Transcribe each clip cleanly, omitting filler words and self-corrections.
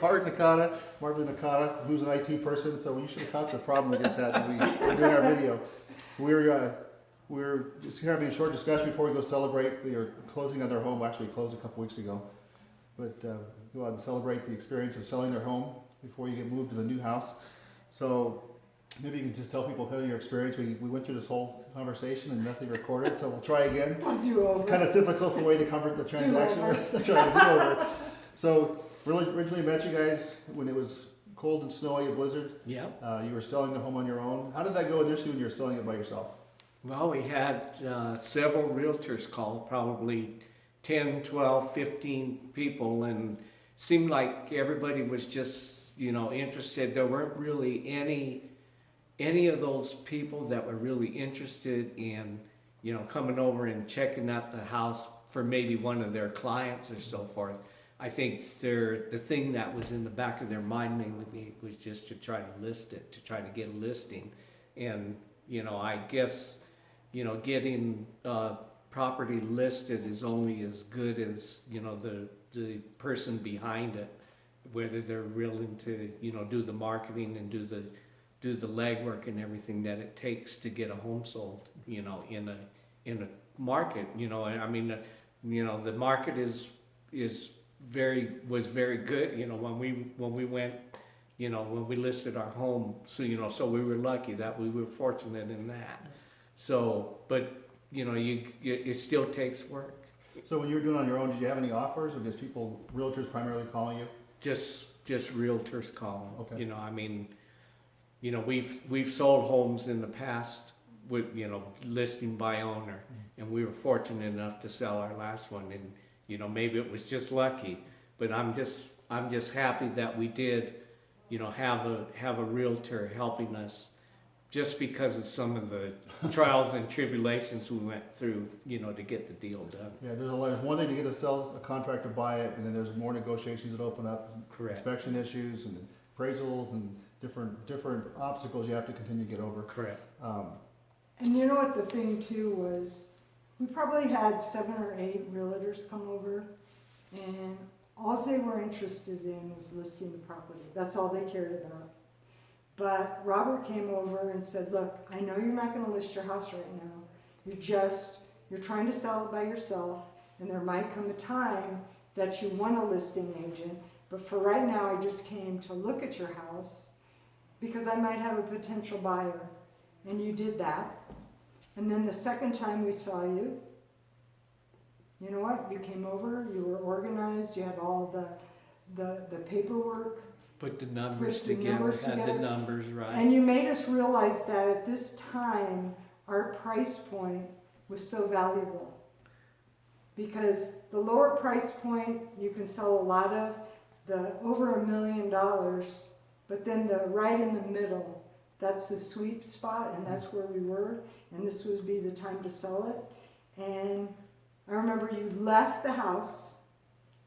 Art Nakata, Marvalee Nakata, who's an IT person, so you should have caught the problem we just had when we were doing our video. We're just having a short discussion before we go celebrate the closing on their home. Actually, we closed a couple weeks ago. But go out and celebrate the experience of selling their home before you get moved to the new house. So maybe you can just tell people kind of your experience. We went through this whole conversation and nothing recorded, so we'll try again. I'll do over. It's kind of typical for the way they covered the transaction. That's right, do over. So really originally met you guys when it was cold and snowy, a blizzard. Yeah. You were selling the home on your own. How did that go initially when you were selling it by yourself? Well, we had several realtors call, probably 10, 12, 15 people, and seemed like everybody was just, interested. There weren't really any of those people that were really interested in, coming over and checking out the house for maybe one of their clients or so forth. I think the thing that was in the back of their mind mainly was just to try to list it, to try to get a listing. And, I guess, getting property listed is only as good as, the person behind it, whether they're willing to, do the marketing and do the legwork and everything that it takes to get a home sold, in a market. I mean, the market was very good, when we went, when we listed our home. So we were lucky that we were fortunate in that. So, but it still takes work. So when you were doing it on your own, did you have any offers or just realtors primarily calling you? Just realtors calling. Okay. We've sold homes in the past with, listing by owner, and we were fortunate enough to sell our last one, and maybe it was just lucky, but I'm just happy that we did, have a realtor helping us, just because of some of the trials and tribulations we went through, to get the deal done. Yeah, there's one thing to get a contract to buy it, and then there's more negotiations that open up. Correct. Inspection issues and appraisals and different obstacles you have to continue to get over. Correct. And you know what the thing too was, we probably had 7 or 8 realtors come over, and all they were interested in was listing the property. That's all they cared about. But Robert came over and said, look, I know you're not going to list your house right now. You're trying to sell it by yourself, and there might come a time that you want a listing agent. But for right now, I just came to look at your house because I might have a potential buyer. And you did that. And then the second time we saw you, you know what? You came over, you were organized, you had all the paperwork. Put the numbers Put the together, numbers had together. the numbers right. And you made us realize that at this time, our price point was so valuable. Because the lower price point, you can sell a lot of, the over $1 million, but then the right in the middle, that's the sweet spot, and that's where we were, and this would be the time to sell it. And I remember you left the house,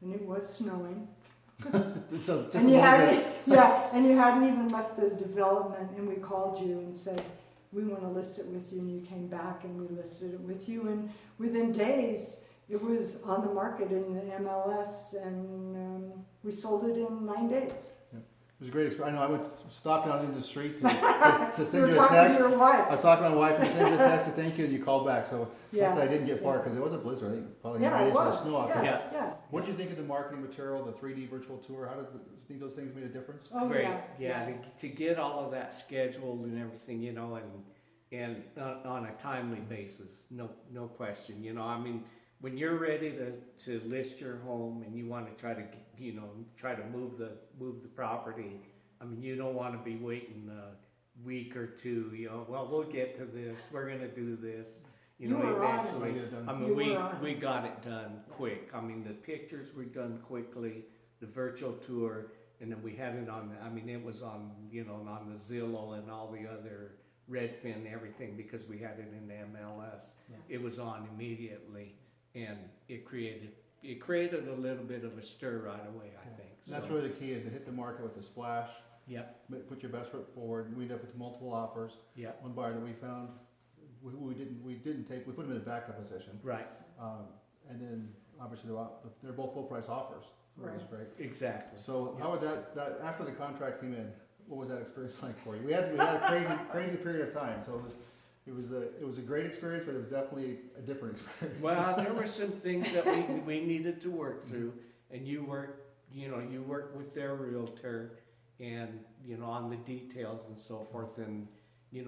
and it was snowing. And you hadn't even left the development, and we called you and said, we want to list it with you, and you came back and we listed it with you, and within days it was on the market in the MLS, and we sold it in 9 days. It was a great experience. I know I stopped down in the street to send You were you a talking text. to your wife. I was talking to my wife and sent you a text to thank you, and you called back. So Yeah. I didn't get far because it was a blizzard. I think probably Yeah, 9 it inches of was. snow out there. Yeah. What did you think of the marketing material, the 3D virtual tour? How did you think those things made a difference? Oh, Great. yeah. To get all of that scheduled and everything, and on a timely basis, no question. When you're ready to list your home and you want to try to move the property, you don't want to be waiting a week or two. Well, we'll get to this. We're gonna do this. You were on it. Eventually, we got it done quick. The pictures were done quickly. The virtual tour, and then we had it on. It was on on the Zillow and all the other Redfin, everything, because we had it in the MLS. Yeah. It was on immediately, and it created a little bit of a stir right away. I think. And that's really the key, is to hit the market with a splash. Yep. Put your best foot forward. We ended up with multiple offers. Yep. One buyer that we found, we didn't take. We put him in a backup position. Right. And then obviously they're both full price offers. It was great. Exactly. So how would that after the contract came in, what was that experience like for you? We had a crazy period of time, so it was a great experience, but it was definitely a different experience. Well, there were some things that we needed to work through, and you worked with their realtor, and on the details and so forth, and the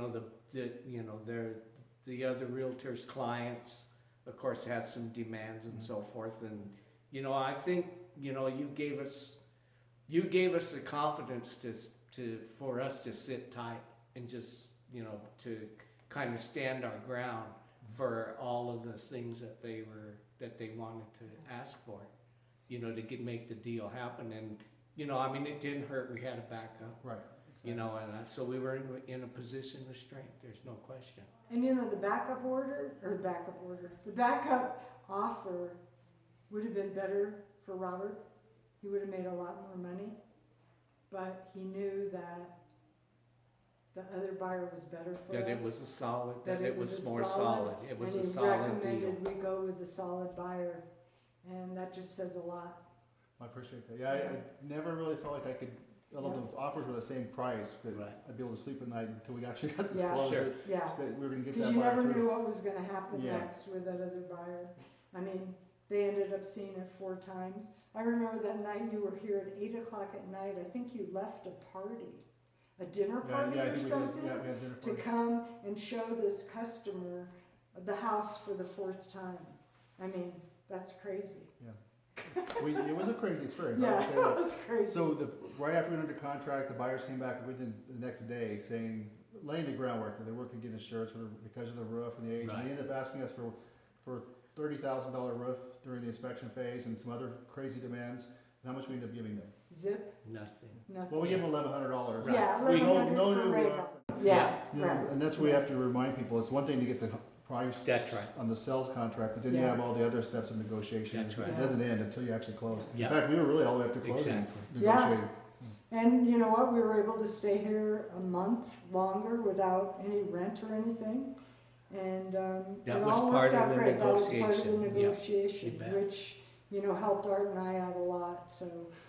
other realtors' clients, of course, had some demands and so forth, and I think you gave us the confidence for us to sit tight and just to kind of stand our ground for all of the things that they wanted to ask for, to make the deal happen. And it didn't hurt. We had a backup, Right. and so we were in a position of strength. There's no question. And the backup offer would have been better for Robert. He would have made a lot more money, but he knew that the other buyer was better for us. That it was a solid. That it was more solid. It was a solid deal. And he recommended we go with the solid buyer, and that just says a lot. I appreciate that. Yeah, I never really felt like I could. Although the offers were the same price, but Right. I'd be able to sleep at night until we actually got this Yeah. closed. Sure. Yeah, That we were going to get because that you buyer never through. knew what was going to happen Yeah. next with that other buyer. I mean, they ended up seeing it 4 times. I remember that night you were here at 8 o'clock at night. I think you left a party, a dinner party I or think we did. something, Yeah, we had dinner to party. come and show this customer the house for the 4th time. I mean, that's crazy. Yeah. It was a crazy experience. I Yeah, would say it that. was crazy. So right after we went under contract, the buyers came back within the next day saying, laying the groundwork, that they weren't going to get insurance because of the roof and the age. Right. And they ended up asking us for $30,000 roof during the inspection phase and some other crazy demands. And how much we ended up giving them? Zip, Nothing. nothing. Well, we gave them $1,100. Yeah, We- $1,100 no for new Ray. roof. Yeah, You know, right. and that's what we have to remind people. It's one thing to get the price That's right. on the sales contract, but then you Yeah. have all the other steps of negotiation. That's right. It doesn't end until you actually close. Yeah. In fact, we were really all the way up to closing Exactly. Yeah. negotiating. And you know what? We were able to stay here a month longer without any rent or anything. And That it was all part worked of out the great. That was part of the negotiation. Yeah, negotiation, you bet. which helped Art and I out a lot. So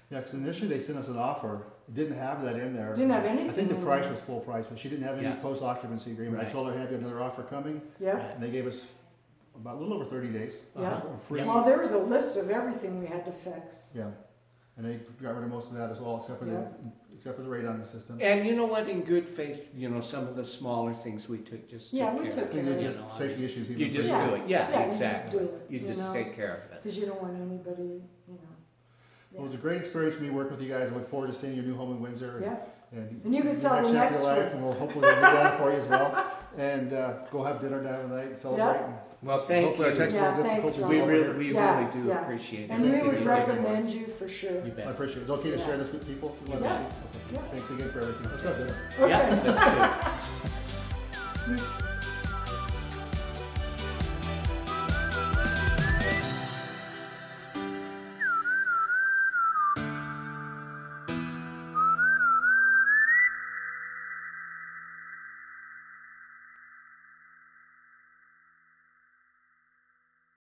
Yeah, because initially they sent us an offer. It didn't have that in there. didn't have I anything. think the in price there. was full price, but she didn't have any Yeah. post-occupancy agreement. I Right. told her, have you another offer coming? Yep. Right. And they gave us about a little over 30 days. Yeah. Free. Well, there was a list of everything we had to fix. Yeah. And they got rid of most of that as well, except for Yeah. except for the radon system. And you know what? In good faith, some of the smaller things we took Yeah, took we care took of. care And of then it. just safety issues. even You just for Yeah. do it. Yeah, Yeah, you just exactly. do it, You you just know. take care of it. Because you don't want anybody, Well, it was a great experience for me working with you guys. I look forward to seeing your new home in Windsor. Yeah. And you can sell the next chapter next of life, one. and we'll hopefully we'll do that for you as well. And go have dinner down tonight and celebrate. Yeah. And Well, thank hopefully our you. technical Yeah, thanks, difficulties Ron. We will be really, over we here. Yeah, really do yeah. appreciate it. And we Thank you. would recommend you for sure. You bet. I appreciate it. It's okay to Yeah. share this with people? Yeah. Okay. Yeah. Thanks again for everything. Let's go have dinner. Okay. Yeah, that's good. You-